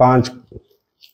5